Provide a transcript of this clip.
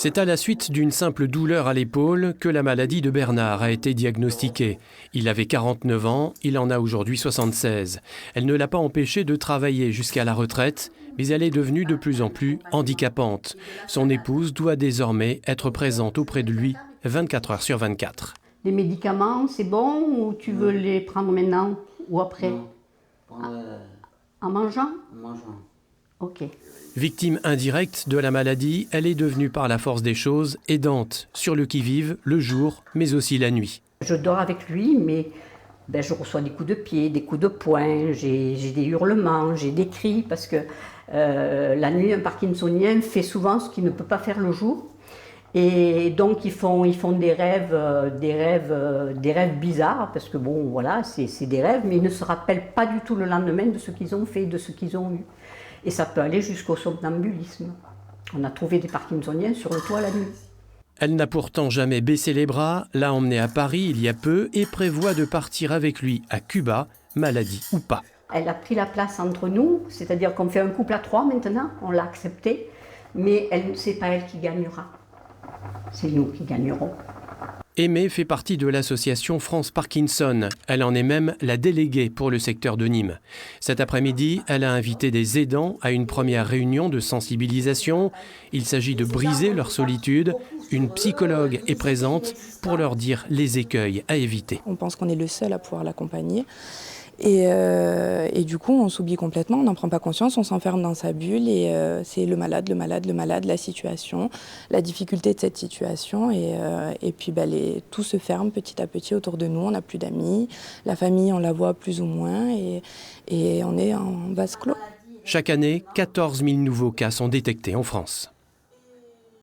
C'est à la suite d'une simple douleur à l'épaule que la maladie de Bernard a été diagnostiquée. Il avait 49 ans, il en a aujourd'hui 76. Elle ne l'a pas empêché de travailler jusqu'à la retraite, mais elle est devenue de plus en plus handicapante. Son épouse doit désormais être présente auprès de lui 24 heures sur 24. Les médicaments, c'est bon ou tu veux les prendre maintenant ou après? En mangeant? En mangeant. Ok. Victime indirecte de la maladie, elle est devenue par la force des choses aidante, sur le qui-vive, le jour, mais aussi la nuit. Je dors avec lui, mais je reçois des coups de pied, des coups de poing, j'ai des hurlements, j'ai des cris, parce que la nuit, un parkinsonien fait souvent ce qu'il ne peut pas faire le jour. Et donc ils font des rêves bizarres, parce que bon, voilà, c'est des rêves, mais ils ne se rappellent pas du tout le lendemain de ce qu'ils ont fait, de ce qu'ils ont eu. Et ça peut aller jusqu'au somnambulisme. On a trouvé des parkinsoniens sur le toit la nuit. Elle n'a pourtant jamais baissé les bras, l'a emmené à Paris il y a peu et prévoit de partir avec lui à Cuba, maladie ou pas. Elle a pris la place entre nous, c'est-à-dire qu'on fait un couple à 3 maintenant, on l'a accepté, mais c'est pas elle qui gagnera. C'est nous qui gagnerons. Aimée fait partie de l'association France Parkinson. Elle en est même la déléguée pour le secteur de Nîmes. Cet après-midi, elle a invité des aidants à une première réunion de sensibilisation. Il s'agit de briser leur solitude. Une psychologue est présente pour leur dire les écueils à éviter. On pense qu'on est le seul à pouvoir l'accompagner. Et du coup, on s'oublie complètement, on n'en prend pas conscience, on s'enferme dans sa bulle et c'est le malade, la situation, la difficulté de cette situation. Et puis tout se ferme petit à petit autour de nous, on n'a plus d'amis, la famille, on la voit plus ou moins et on est en vase clos. Chaque année, 14 000 nouveaux cas sont détectés en France.